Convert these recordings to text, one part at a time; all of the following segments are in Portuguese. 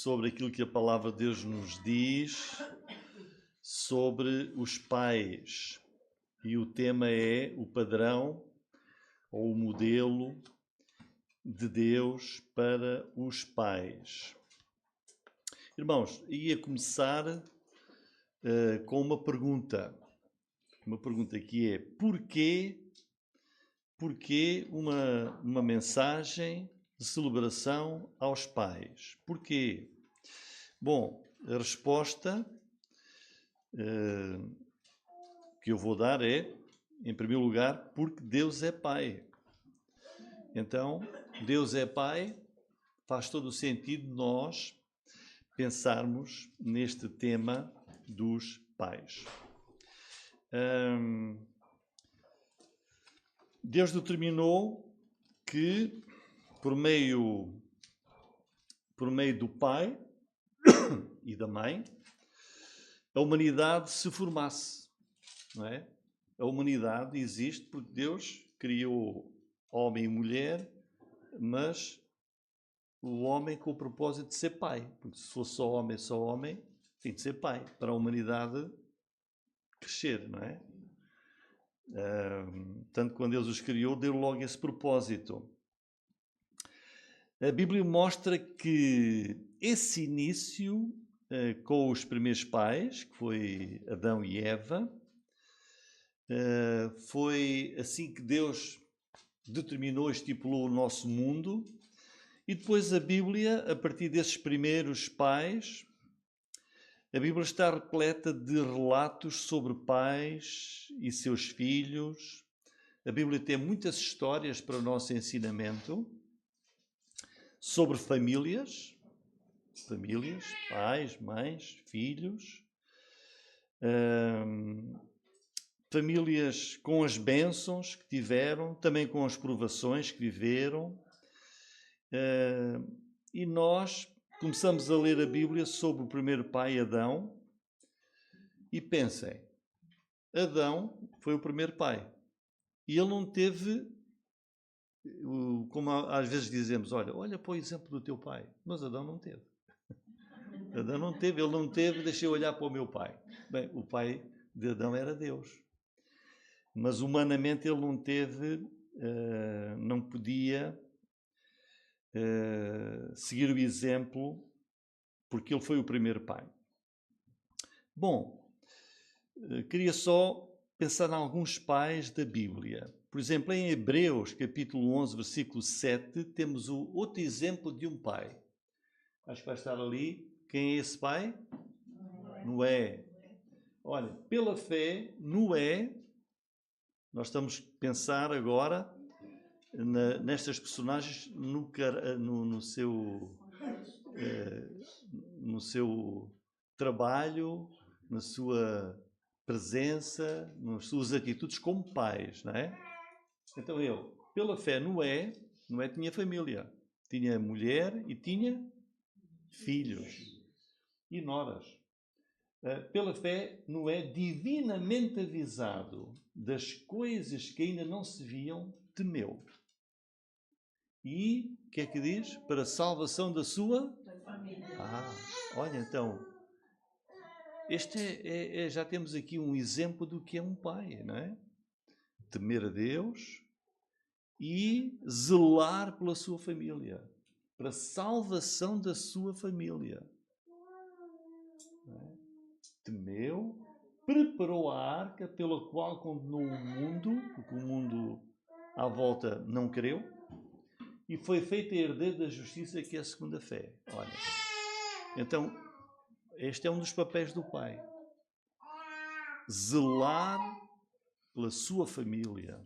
sobre aquilo que a palavra de Deus nos diz sobre os pais. E o tema é o padrão ou o modelo de Deus para os pais. Irmãos, ia começar com uma pergunta. Uma pergunta que é: porquê uma mensagem de celebração aos pais? Porquê? Bom, a resposta que eu vou dar é, em primeiro lugar, porque Deus é Pai. Então, Deus é Pai, faz todo o sentido nós pensarmos neste tema dos pais. Deus determinou que, por meio do pai e da mãe, a humanidade se formasse, não é? A humanidade existe porque Deus criou homem e mulher, mas o homem com o propósito de ser pai, porque se fosse só homem, tem de ser pai, para a humanidade crescer, não é? Tanto quando Deus os criou, deu logo esse propósito. A Bíblia mostra que esse início com os primeiros pais, que foi Adão e Eva, foi assim que Deus determinou, estipulou o nosso mundo. E depois a Bíblia, a partir desses primeiros pais, a Bíblia está repleta de relatos sobre pais e seus filhos. A Bíblia tem muitas histórias para o nosso ensinamento sobre famílias, pais, mães, filhos, famílias com as bênçãos que tiveram, também com as provações que viveram. E nós começamos a ler a Bíblia sobre o primeiro pai, Adão, e pensem, Adão foi o primeiro pai. E ele não teve, como às vezes dizemos, olha para o exemplo do teu pai. Mas Adão não teve. Adão não teve, ele não teve, deixei olhar para o meu pai. Bem, o pai de Adão era Deus. Mas humanamente ele não teve, não podia seguir o exemplo, porque ele foi o primeiro pai. Bom, queria só pensar em alguns pais da Bíblia. Por exemplo, em Hebreus, capítulo 11, versículo 7, temos o outro exemplo de um pai. Acho que vai estar ali. Quem é esse pai? Noé. Olha, pela fé, Noé, nós estamos a pensar agora nestas personagens no seu trabalho, na sua presença, nas suas atitudes como pais, não é? Então ele, pela fé, Noé tinha família, tinha mulher e tinha filhos e noras. Pela fé, Noé, divinamente avisado das coisas que ainda não se viam, temeu. E, o que é que diz? Para a salvação da sua família. Olha, então, este já temos aqui um exemplo do que é um pai, não é? Temer a Deus e zelar pela sua família, para a salvação da sua família. Não é? Temeu, preparou a arca pela qual condenou o mundo, porque o mundo à volta não creu, e foi feito herdeiro da justiça, que é a segunda fé. Olha, então, este é um dos papéis do pai. Zelar pela sua família.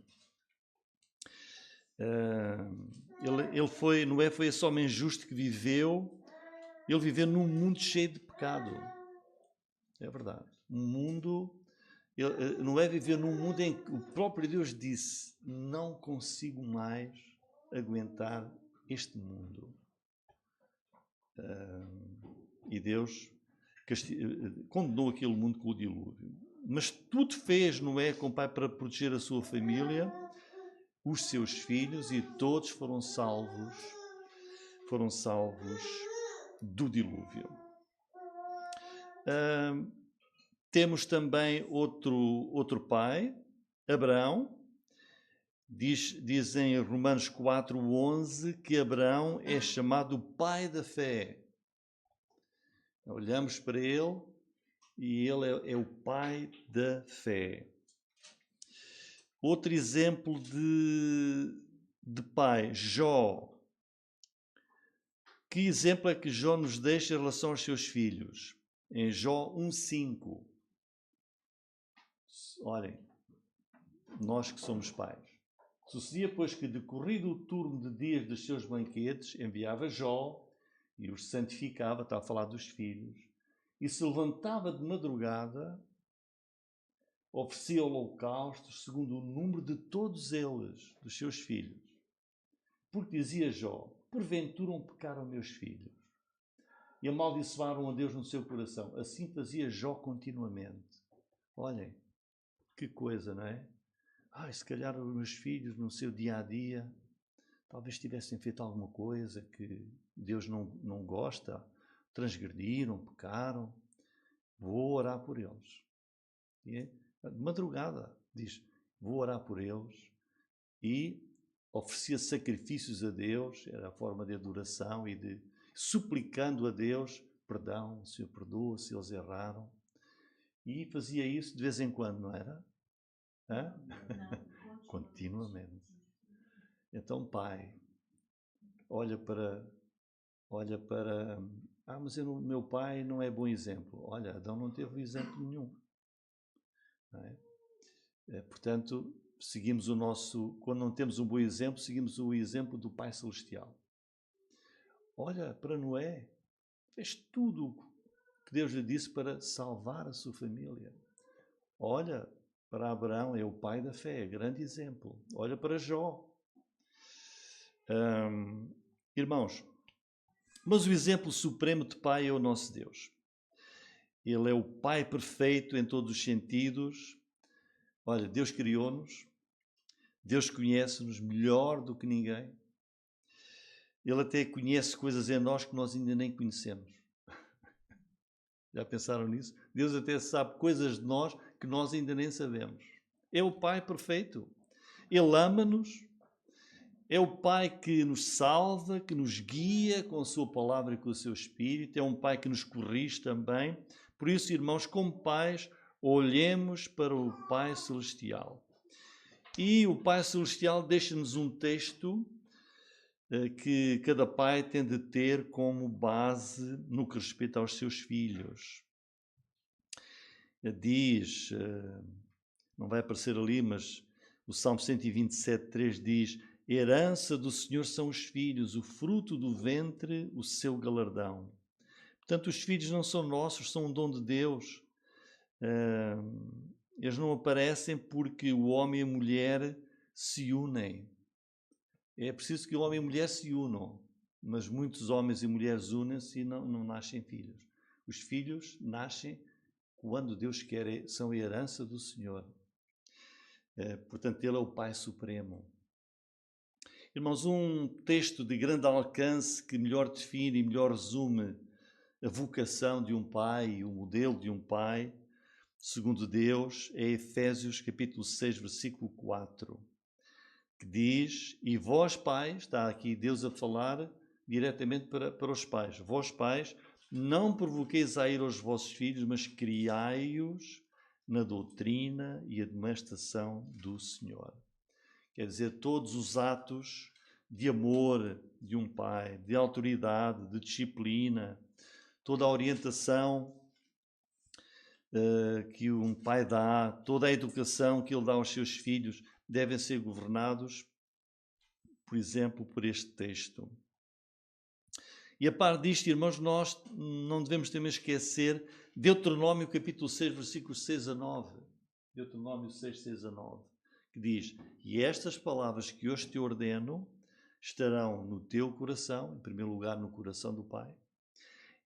Noé foi esse homem justo que viveu. Ele viveu num mundo cheio de pecado. É verdade. Noé viveu num mundo em que o próprio Deus disse: não consigo mais aguentar este mundo. E Deus condenou aquele mundo com o dilúvio. Mas tudo fez Noé com o pai para proteger a sua família, os seus filhos, e todos foram salvos do dilúvio. Temos também outro pai, Abraão. Diz em Romanos 4:11 que Abraão é chamado o pai da fé. Olhamos para ele e ele é o pai da fé. Outro exemplo de pai, Jó. Que exemplo é que Jó nos deixa em relação aos seus filhos? Em Jó 1:5. Olhem, nós que somos pais. Sucedia, pois, que decorrido o turno de dias dos seus banquetes, enviava Jó e os santificava, está a falar dos filhos, e se levantava de madrugada, oferecia holocaustos segundo o número de todos eles, dos seus filhos. Porque dizia Jó, porventura pecaram meus filhos e amaldiçoaram a Deus no seu coração. Assim fazia Jó continuamente. Olhem, que coisa, não é? Se calhar os meus filhos no seu dia-a-dia talvez tivessem feito alguma coisa que Deus não gosta, transgrediram, pecaram. Vou orar por eles. E de madrugada, diz, vou orar por eles, e oferecia sacrifícios a Deus, era a forma de adoração e de suplicando a Deus perdão, o Senhor perdoa se eles erraram. E fazia isso de vez em quando, não era? Não, continuamente. Então, pai, olha para mas meu pai não é bom exemplo. Olha, Adão não teve exemplo nenhum. Não é? Portanto, seguimos quando não temos um bom exemplo, seguimos o exemplo do Pai Celestial. Olha para Noé, fez tudo o que Deus lhe disse para salvar a sua família. Olha para Abraão, é o pai da fé, grande exemplo. Olha para Jó. Irmãos, mas o exemplo supremo de pai é o nosso Deus. Ele é o pai perfeito em todos os sentidos. Olha, Deus criou-nos, Deus conhece-nos melhor do que ninguém. Ele até conhece coisas em nós que nós ainda nem conhecemos. Já pensaram nisso? Deus até sabe coisas de nós que nós ainda nem sabemos. É o Pai perfeito. Ele ama-nos. É o Pai que nos salva, que nos guia com a sua palavra e com o seu Espírito. É um Pai que nos corrige também. Por isso, irmãos, como pais, olhemos para o Pai Celestial. E o Pai Celestial deixa-nos um texto que cada pai tem de ter como base no que respeita aos seus filhos. Diz, não vai aparecer ali, mas o Salmo 127:3 diz: a herança do Senhor são os filhos, o fruto do ventre, o seu galardão. Portanto, os filhos não são nossos, são um dom de Deus. Eles não aparecem porque o homem e a mulher se unem. É preciso que o homem e a mulher se unam, mas muitos homens e mulheres unem-se e não nascem filhos. Os filhos nascem quando Deus quer, são a herança do Senhor. Portanto, Ele é o Pai Supremo. Irmãos, um texto de grande alcance que melhor define e melhor resume a vocação de um pai, o modelo de um pai, segundo Deus, é Efésios capítulo 6, versículo 4. Que diz, e vós pais, está aqui Deus a falar diretamente para os pais, vós pais, não provoqueis a ira aos vossos filhos, mas criai-os na doutrina e admoestação do Senhor. Quer dizer, todos os atos de amor de um pai, de autoridade, de disciplina, toda a orientação que um pai dá, toda a educação que ele dá aos seus filhos, devem ser governados, por exemplo, por este texto. E a par disto, irmãos, nós não devemos também esquecer Deuteronômio capítulo 6, versículos 6 a 9. Deuteronômio 6, 6 a 9, que diz, e estas palavras que hoje te ordeno estarão no teu coração, em primeiro lugar no coração do Pai,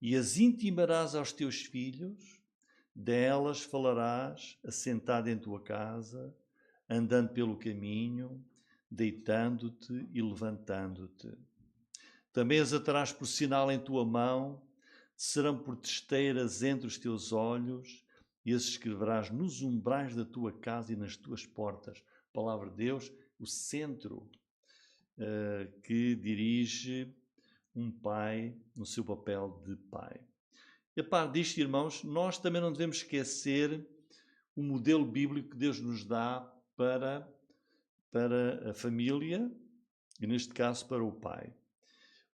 e as intimarás aos teus filhos, delas falarás assentado em tua casa, andando pelo caminho, deitando-te e levantando-te. Também as atarás por sinal em tua mão serão por testeiras entre os teus olhos, e as escreverás nos umbrais da tua casa e nas tuas portas. Palavra de Deus, o centro que dirige um pai no seu papel de pai. E a par disto, irmãos, nós também não devemos esquecer o modelo bíblico que Deus nos dá para a família, e neste caso para o pai.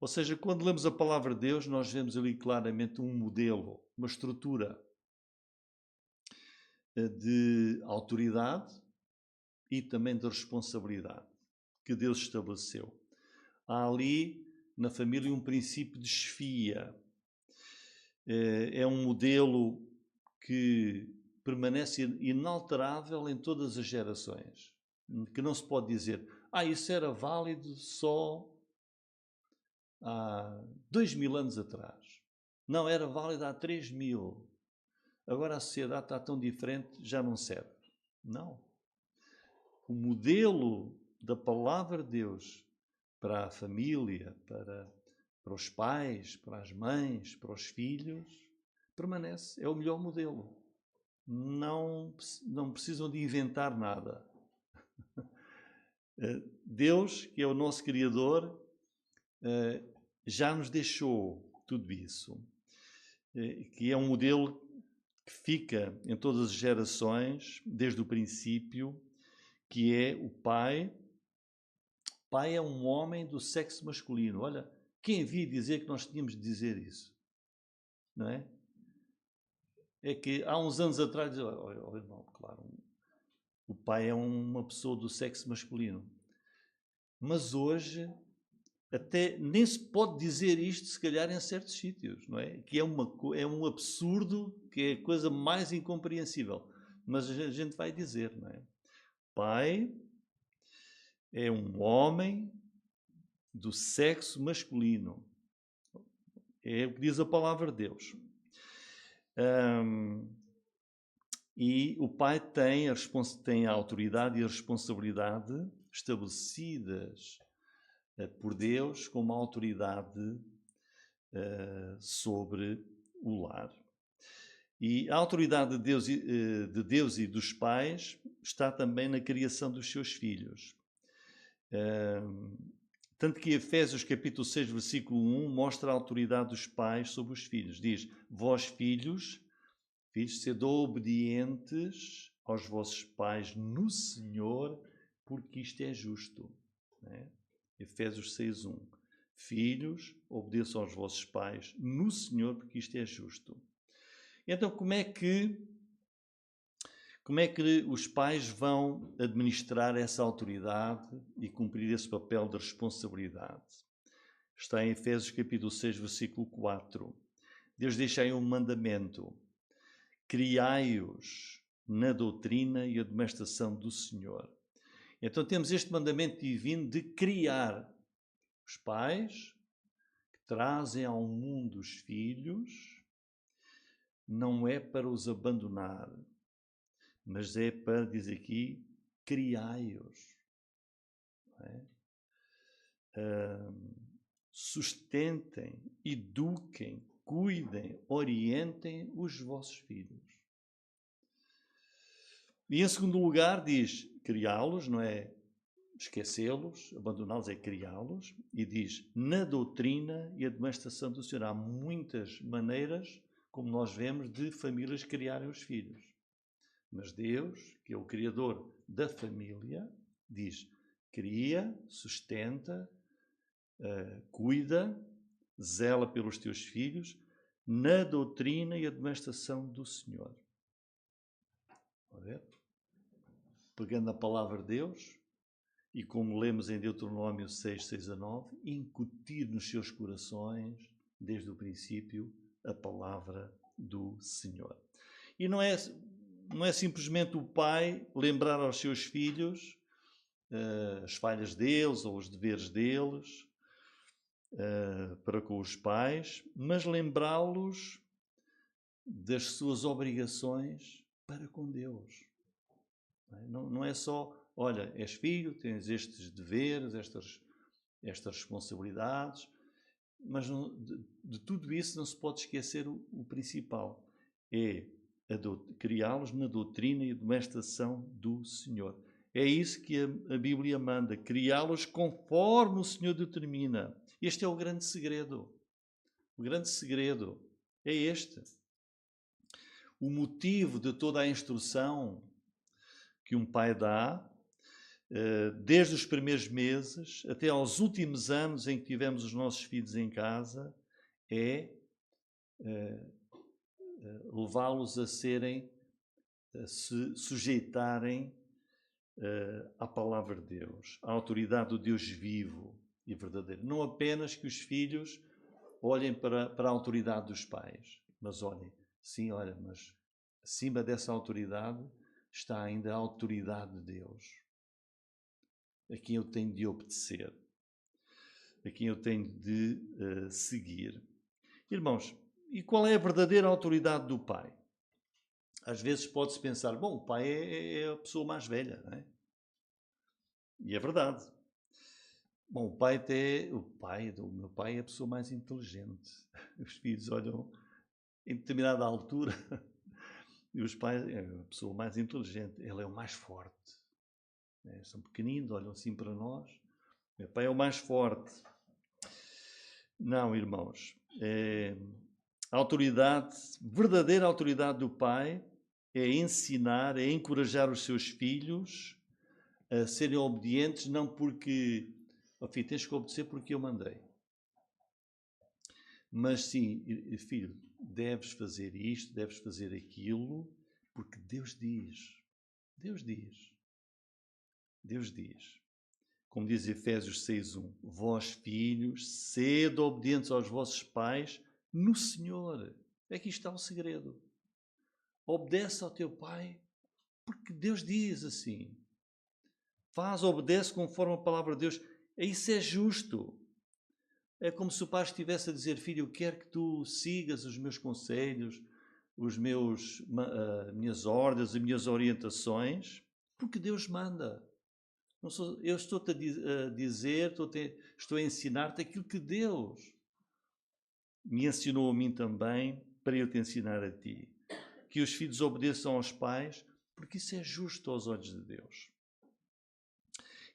Ou seja, quando lemos a palavra de Deus, nós vemos ali claramente um modelo, uma estrutura de autoridade e também de responsabilidade que Deus estabeleceu. Há ali na família um princípio de chefia. É um modelo que permanece inalterável em todas as gerações. Que não se pode dizer, isso era válido só há 2000 anos atrás. Não, era válido há 3000. Agora a sociedade está tão diferente, já não serve. Não. O modelo da palavra de Deus para a família, para os pais, para as mães, para os filhos, permanece. É o melhor modelo. Não precisam de inventar nada. Deus, que é o nosso Criador, já nos deixou tudo isso. Que é um modelo que fica em todas as gerações, desde o princípio, que é o pai. Pai é um homem do sexo masculino. Olha, quem vi dizer que nós tínhamos de dizer isso? Não é? É que há uns anos atrás, irmão, claro, o pai é uma pessoa do sexo masculino. Mas hoje, até nem se pode dizer isto, se calhar, em certos sítios, não é? Que é um absurdo, que é a coisa mais incompreensível. Mas a gente vai dizer, não é? Pai é um homem do sexo masculino. É o que diz a palavra de Deus. E o pai tem a autoridade e a responsabilidade estabelecidas por Deus como autoridade sobre o lar. E a autoridade de Deus e dos pais está também na criação dos seus filhos. Tanto que Efésios capítulo 6, versículo 1, mostra a autoridade dos pais sobre os filhos. Diz, vós filhos, sede obedientes aos vossos pais no Senhor, porque isto é justo. É? Efésios 6, 1. Filhos, obedeçam aos vossos pais no Senhor, porque isto é justo. Então, como é que os pais vão administrar essa autoridade e cumprir esse papel de responsabilidade? Está em Efésios capítulo 6, versículo 4. Deus deixa aí um mandamento. Criai-os na doutrina e admoestação do Senhor. Então temos este mandamento divino de criar os pais que trazem ao mundo os filhos, não é para os abandonar, mas é para, diz aqui, criai-os. Sustentem, eduquem, cuidem, orientem os vossos filhos. E em segundo lugar diz criá-los, não é esquecê-los, abandoná-los é criá-los, e diz na doutrina e admoestação do Senhor. Há muitas maneiras, como nós vemos, de famílias criarem os filhos. Mas Deus, que é o Criador da família, diz, cria, sustenta, cuida, zela pelos teus filhos, na doutrina e admoestação do Senhor. A ver? Pegando a palavra de Deus, e como lemos em Deuteronômio 6, 6 a 9, incutir nos seus corações, desde o princípio, a palavra do Senhor. E não é simplesmente o pai lembrar aos seus filhos as falhas deles ou os deveres deles para com os pais, mas lembrá-los das suas obrigações para com Deus. Não é só, olha, és filho, tens estes deveres, estas responsabilidades, Mas de tudo isso não se pode esquecer o principal. É criá-los na doutrina e demonstração do Senhor. É isso que a Bíblia manda, criá-los conforme o Senhor determina. Este é o grande segredo. O grande segredo é este. O motivo de toda a instrução que um pai dá, desde os primeiros meses até aos últimos anos em que tivemos os nossos filhos em casa, é levá-los a se sujeitarem à palavra de Deus, à autoridade do Deus vivo e verdadeiro. Não apenas que os filhos olhem para a autoridade dos pais, mas olhem, sim, olha, mas acima dessa autoridade está ainda a autoridade de Deus, a quem eu tenho de obedecer, a quem eu tenho de seguir. Irmãos, e qual é a verdadeira autoridade do pai? Às vezes pode-se pensar, bom, o pai é a pessoa mais velha, não é? E é verdade. Bom, o meu pai é a pessoa mais inteligente. Os filhos olham em determinada altura e os pais é a pessoa mais inteligente. Ele é o mais forte. São pequeninos, olham assim para nós. Meu pai é o mais forte. Não, irmãos. A verdadeira autoridade do pai é ensinar, é encorajar os seus filhos a serem obedientes, não porque, filho, tens que obedecer porque eu mandei. Mas sim, filho, deves fazer isto, deves fazer aquilo, porque Deus diz. Deus diz. Deus diz. Como diz Efésios 6:1, vós, filhos, sede obedientes aos vossos pais no Senhor. Aqui está o segredo. Obedece ao teu pai, porque Deus diz assim. Obedece conforme a palavra de Deus. Isso é justo. É como se o pai estivesse a dizer, filho, eu quero que tu sigas os meus conselhos, minhas ordens, as minhas orientações, porque Deus manda. Eu estou-te a dizer, estou a ensinar-te aquilo que Deus me ensinou a mim também, para eu te ensinar a ti. Que os filhos obedeçam aos pais, porque isso é justo aos olhos de Deus.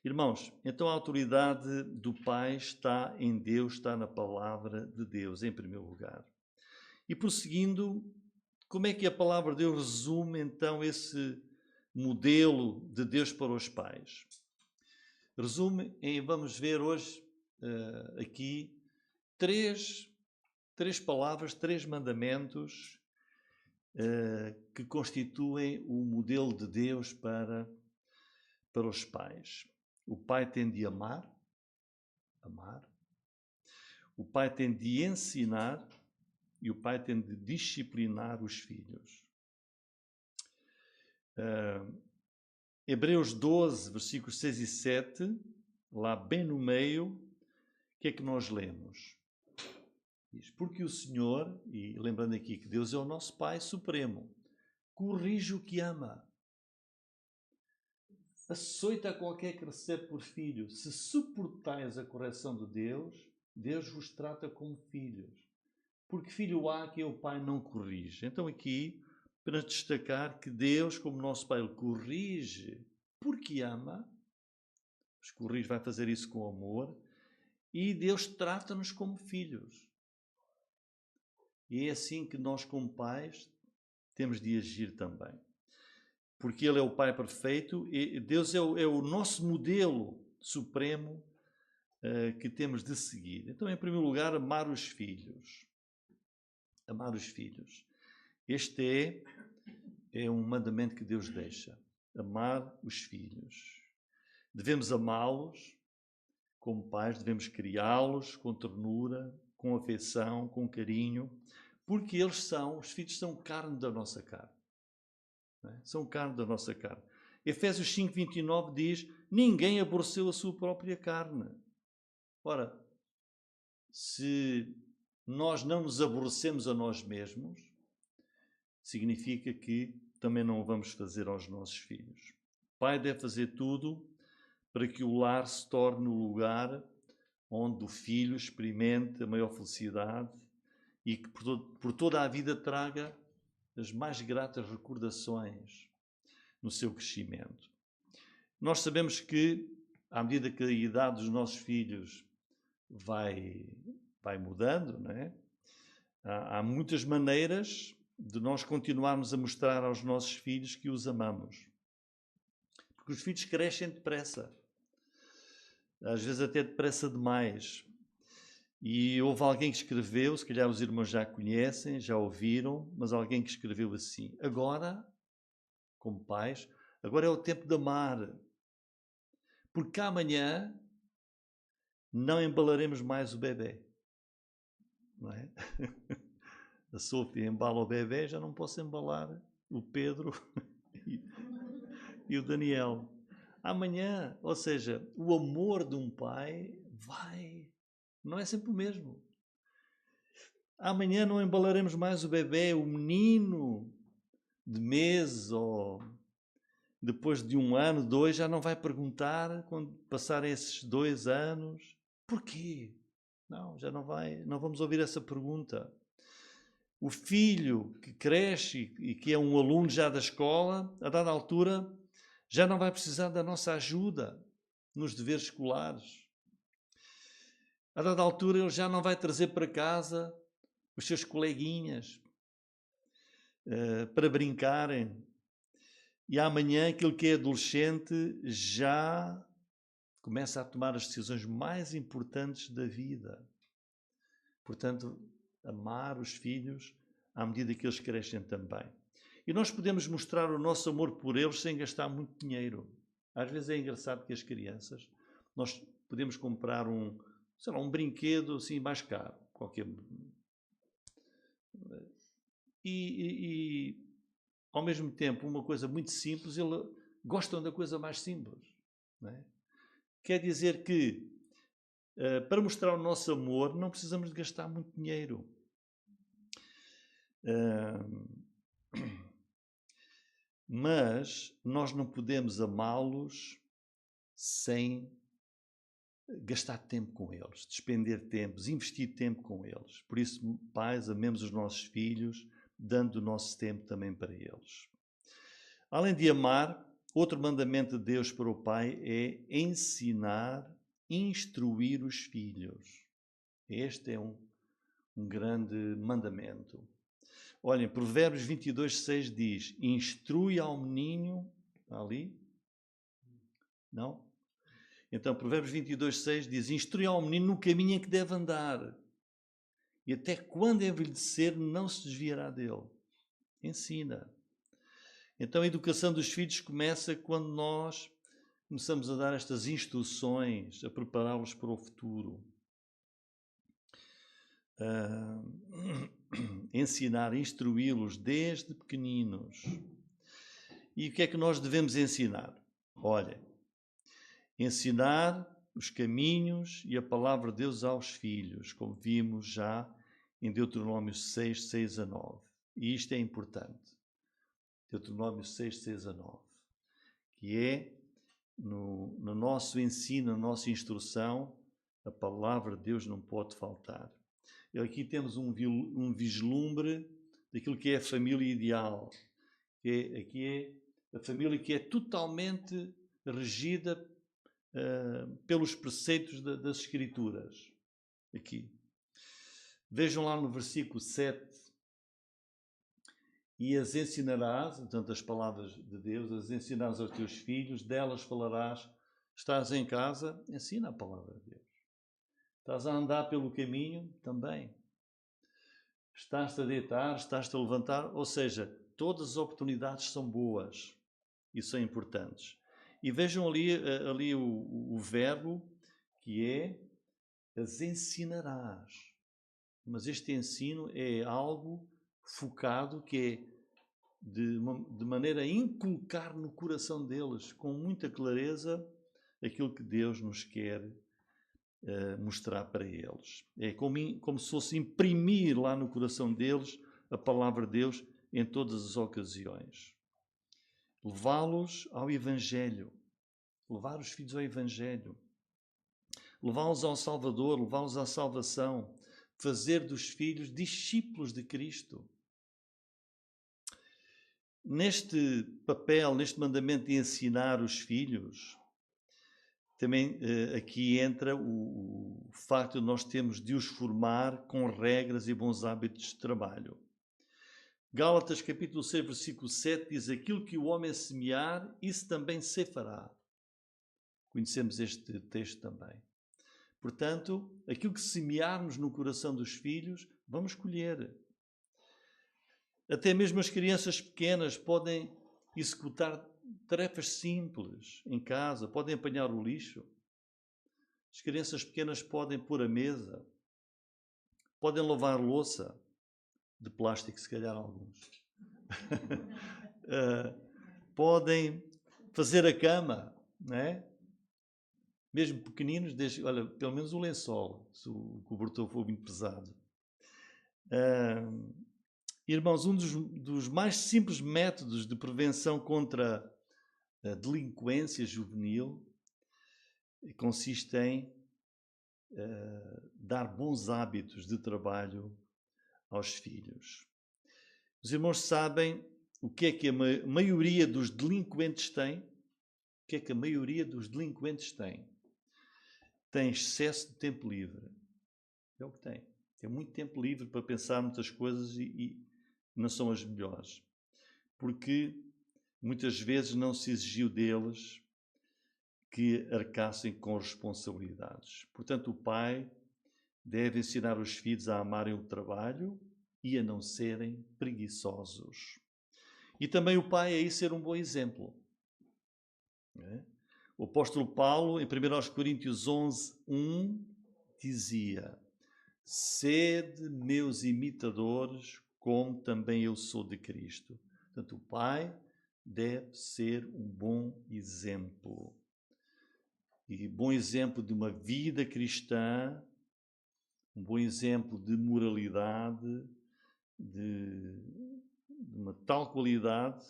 Irmãos, então a autoridade do pai está em Deus, está na palavra de Deus, em primeiro lugar. E prosseguindo, como é que a palavra de Deus resume então esse modelo de Deus para os pais? Resume vamos ver hoje aqui três palavras, 3 mandamentos que constituem o modelo de Deus para os pais. O pai tem de amar. O pai tem de ensinar e o pai tem de disciplinar os filhos. Hebreus 12, versículos 6 e 7, lá bem no meio, o que é que nós lemos? Diz, porque o Senhor, e lembrando aqui que Deus é o nosso Pai Supremo, corrige o que ama. Açoita qualquer que recebe por filho. Se suportais a correção de Deus, Deus vos trata como filhos. Porque filho há que o pai não corrige. Então aqui, para destacar que Deus, como nosso pai, ele corrige porque ama. Mas corrige, vai fazer isso com amor. E Deus trata-nos como filhos. E é assim que nós, como pais, temos de agir também. Porque Ele é o Pai perfeito, e Deus é o nosso modelo supremo que temos de seguir. Então, em primeiro lugar, amar os filhos. Amar os filhos. Este é um mandamento que Deus deixa. Amar os filhos. Devemos amá-los como pais, devemos criá-los com ternura, com afeição, com carinho, porque os filhos são carne da nossa carne. São carne da nossa carne. Efésios 5:29 diz, ninguém aborreceu a sua própria carne. Ora, se nós não nos aborrecemos a nós mesmos, significa que também não o vamos fazer aos nossos filhos. O pai deve fazer tudo para que o lar se torne o lugar onde o filho experimente a maior felicidade e que por toda a vida traga as mais gratas recordações no seu crescimento. Nós sabemos que, à medida que a idade dos nossos filhos vai mudando, não é? Há muitas maneiras de nós continuarmos a mostrar aos nossos filhos que os amamos. Porque os filhos crescem depressa. Às vezes até depressa demais. E houve alguém que escreveu, se calhar os irmãos já conhecem, já ouviram, mas alguém que escreveu assim: agora, como pais, agora é o tempo de amar. Porque amanhã não embalaremos mais o bebê. Não é? A Sofia embala o bebê, já não posso embalar o Pedro e o Daniel. Amanhã, ou seja, o amor de um pai não é sempre o mesmo. Amanhã não embalaremos mais o bebê, o menino de meses ou depois de 1 ano, 2, já não vai perguntar quando passarem esses 2 anos, porquê? Não, já não vamos ouvir essa pergunta. O filho que cresce e que é um aluno já da escola, a dada altura, já não vai precisar da nossa ajuda nos deveres escolares. A dada altura, ele já não vai trazer para casa os seus coleguinhas para brincarem. E amanhã, aquele que é adolescente já começa a tomar as decisões mais importantes da vida. Portanto, amar os filhos à medida que eles crescem também. E nós podemos mostrar o nosso amor por eles sem gastar muito dinheiro. Às vezes é engraçado que as crianças, nós podemos comprar um brinquedo assim mais caro, qualquer. E ao mesmo tempo, uma coisa muito simples, eles gostam da coisa mais simples. Não é? Quer dizer que para mostrar o nosso amor não precisamos de gastar muito dinheiro. Mas nós não podemos amá-los sem gastar tempo com eles, despender tempos, investir tempo com eles. Por isso, pais, amemos os nossos filhos, dando o nosso tempo também para eles. Além de amar, outro mandamento de Deus para o pai é ensinar, instruir os filhos. Este é um grande mandamento. Olhem, Provérbios 22:6 diz: instrui ao menino. Está ali? Não? Então, Provérbios 22:6 diz: instrui ao menino no caminho em que deve andar, e até quando envelhecer não se desviará dele. Ensina. Então, a educação dos filhos começa quando nós começamos a dar estas instruções, a prepará-los para o futuro. Ensinar, instruí-los desde pequeninos. E o que é que nós devemos ensinar? Olha, ensinar os caminhos e a palavra de Deus aos filhos, como vimos já em Deuteronômio 6:6-9. E isto é importante. Deuteronômio 6:6-9. Que é, no nosso ensino, na nossa instrução, a palavra de Deus não pode faltar. E aqui temos um vislumbre daquilo que é a família ideal. Aqui é a família que é totalmente regida pelos preceitos das Escrituras. Aqui. Vejam lá no versículo 7. E as ensinarás, portanto, as palavras de Deus, as ensinarás aos teus filhos, delas falarás. Estás em casa, ensina a palavra de Deus. Estás a andar pelo caminho, também. Estás-te a deitar, estás-te a levantar, ou seja, todas as oportunidades são boas e são importantes. E vejam ali o verbo que é as ensinarás. Mas este ensino é algo focado que é de maneira a inculcar no coração deles, com muita clareza, aquilo que Deus nos quer mostrar para eles. É como se fosse imprimir lá no coração deles a palavra de Deus em todas as ocasiões. Levá-los ao Evangelho. Levar os filhos ao Evangelho. levá-los ao Salvador, levá-los à salvação, fazer dos filhos discípulos de Cristo. Neste papel, neste mandamento de ensinar os filhos, também aqui entra o facto de nós termos de os formar com regras e bons hábitos de trabalho. Gálatas capítulo 6, versículo 7 diz: aquilo que o homem semear, isso também se fará. Conhecemos este texto também. Portanto, aquilo que semearmos no coração dos filhos, vamos colher. Até mesmo as crianças pequenas podem executar tarefas simples em casa, podem apanhar o lixo. As crianças pequenas podem pôr a mesa, podem lavar louça, de plástico se calhar alguns. Podem fazer a cama, não é? Mesmo pequeninos, olha, pelo menos o lençol, se o cobertor for muito pesado. Irmãos, um dos mais simples métodos de prevenção contra a delinquência juvenil consiste em dar bons hábitos de trabalho aos filhos. Os irmãos sabem o que é que a maioria dos delinquentes tem? O que é que a maioria dos delinquentes tem? Tem excesso de tempo livre. É o que tem. Tem muito tempo livre para pensar muitas coisas e não são as melhores. Porque muitas vezes não se exigiu deles que arcassem com responsabilidades. Portanto, o pai deve ensinar os filhos a amarem o trabalho e a não serem preguiçosos. E também o pai aí ser um bom exemplo. O apóstolo Paulo, em 1 Coríntios 11, 1, dizia: sede meus imitadores, como também eu sou de Cristo. Portanto, o pai deve ser um bom exemplo. E bom exemplo de uma vida cristã, um bom exemplo de moralidade, de uma tal qualidade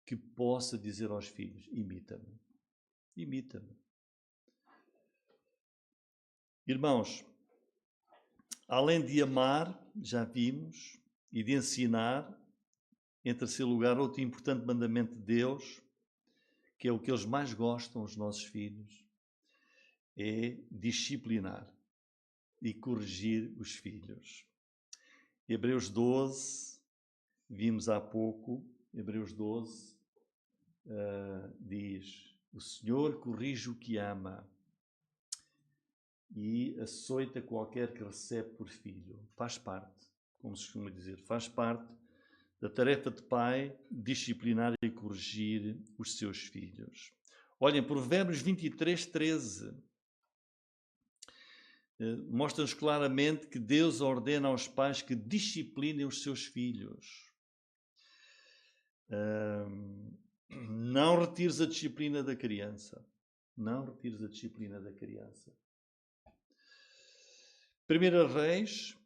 que possa dizer aos filhos: imita-me, imita-me. Irmãos, além de amar, já vimos, e de ensinar, em terceiro lugar, outro importante mandamento de Deus, que é o que eles mais gostam, os nossos filhos, é disciplinar e corrigir os filhos. Hebreus 12, vimos há pouco, Hebreus 12, diz: o Senhor corrige o que ama e açoita qualquer que recebe por filho. Faz parte, como se costuma dizer, faz parte da tarefa de pai disciplinar e corrigir os seus filhos. Olhem, Provérbios 23, 13 mostra-nos claramente que Deus ordena aos pais que disciplinem os seus filhos. Não retires a disciplina da criança. Não retires a disciplina da criança. 1 Reis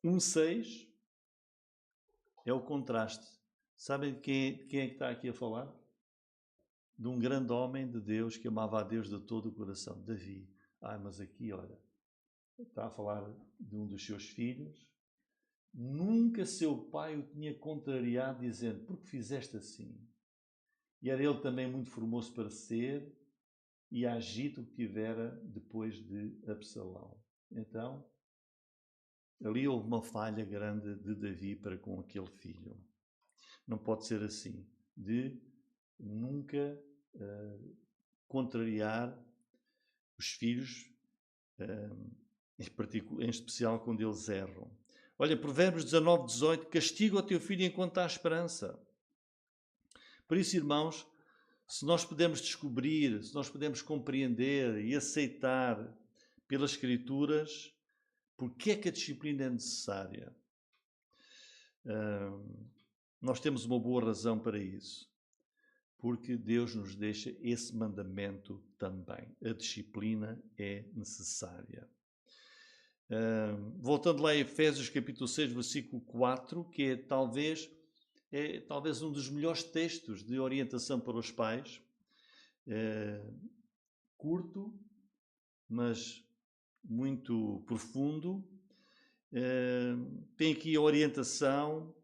1,6 é o contraste. Sabem de quem é que está aqui a falar? De um grande homem de Deus que amava a Deus de todo o coração, Davi. Mas aqui, olha, está a falar de um dos seus filhos. Nunca seu pai o tinha contrariado, dizendo: por que fizeste assim? E era ele também muito formoso para ser, e agito que tivera depois de Absalão. Então, ali houve uma falha grande de Davi para com aquele filho. Não pode ser assim, de nunca contrariar os filhos, em especial quando eles erram. Olha, Provérbios 19, 18, castiga o teu filho enquanto há esperança. Por isso, irmãos, se nós podemos descobrir, se nós podemos compreender e aceitar pelas Escrituras porque é que a disciplina é necessária, nós temos uma boa razão para isso. Porque Deus nos deixa esse mandamento também. A disciplina é necessária. Voltando lá a Efésios capítulo 6, versículo 4, que é talvez um dos melhores textos de orientação para os pais. Curto, mas muito profundo. Tem aqui a orientação,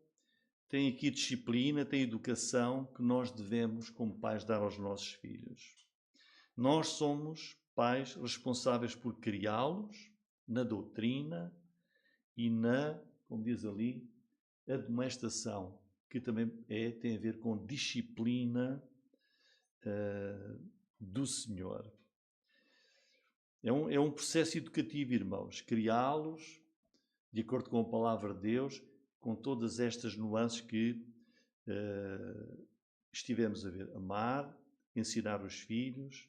tem aqui disciplina, tem educação que nós devemos, como pais, dar aos nossos filhos. Nós somos pais responsáveis por criá-los na doutrina e na, como diz ali, admoestação, que também tem a ver com disciplina do Senhor. É um processo educativo, irmãos, criá-los de acordo com a palavra de Deus, com todas estas nuances que estivemos a ver. Amar, ensinar os filhos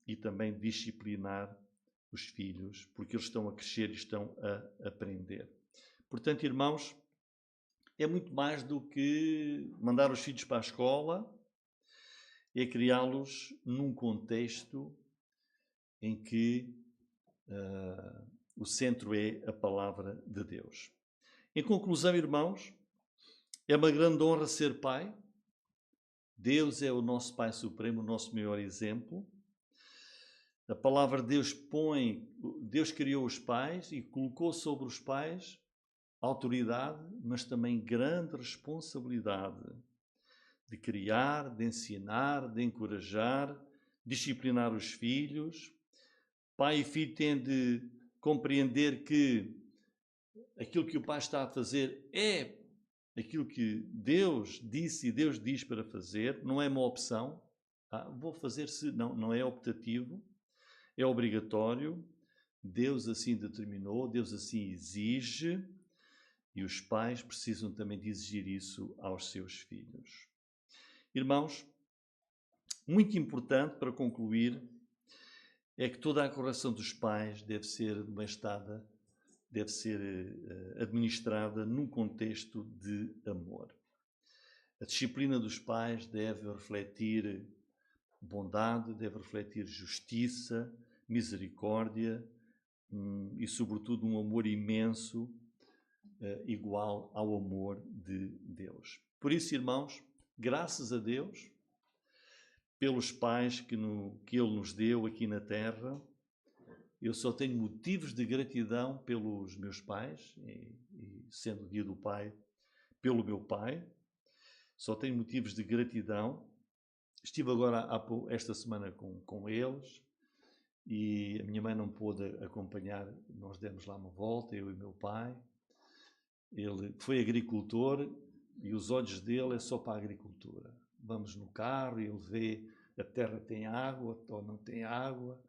e também disciplinar os filhos, porque eles estão a crescer e estão a aprender. Portanto, irmãos, é muito mais do que mandar os filhos para a escola, é criá-los num contexto em que o centro é a palavra de Deus. Em conclusão, irmãos, é uma grande honra ser pai. Deus é o nosso Pai Supremo, o nosso maior exemplo. A palavra de Deus criou os pais e colocou sobre os pais autoridade, mas também grande responsabilidade de criar, de ensinar, de encorajar, disciplinar os filhos. Pai e filho têm de compreender que aquilo que o pai está a fazer é aquilo que Deus disse e Deus diz para fazer, não é uma opção. Vou fazer se não é optativo, é obrigatório. Deus assim determinou, Deus assim exige, e os pais precisam também de exigir isso aos seus filhos. Irmãos, muito importante para concluir é que toda a correção dos pais deve ser administrada num contexto de amor. A disciplina dos pais deve refletir bondade, deve refletir justiça, misericórdia e, sobretudo, um amor imenso, igual ao amor de Deus. Por isso, irmãos, graças a Deus pelos pais que Ele nos deu aqui na terra. Eu só tenho motivos de gratidão pelos meus pais, e sendo o dia do pai, pelo meu pai. Só tenho motivos de gratidão. Estive agora esta semana com eles e a minha mãe não pôde acompanhar. Nós demos lá uma volta, eu e meu pai. Ele foi agricultor e os olhos dele é só para a agricultura. Vamos no carro e ele vê a terra tem água ou não tem água,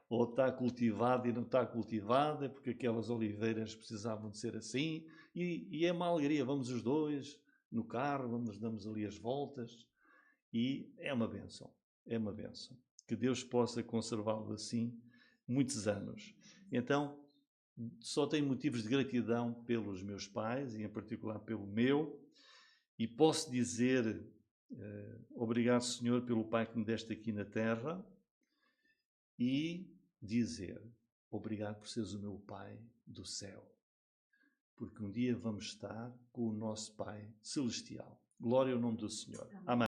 ou está cultivada e não está cultivada, porque aquelas oliveiras precisavam de ser assim. E é uma alegria, vamos os dois no carro, damos ali as voltas e é uma bênção, é uma bênção. Que Deus possa conservá-lo assim muitos anos. Então, só tenho motivos de gratidão pelos meus pais, e em particular pelo meu, e posso dizer obrigado, Senhor, pelo Pai que me deste aqui na terra, e dizer obrigado por seres o meu Pai do céu, porque um dia vamos estar com o nosso Pai celestial. Glória ao nome do Senhor. Amém.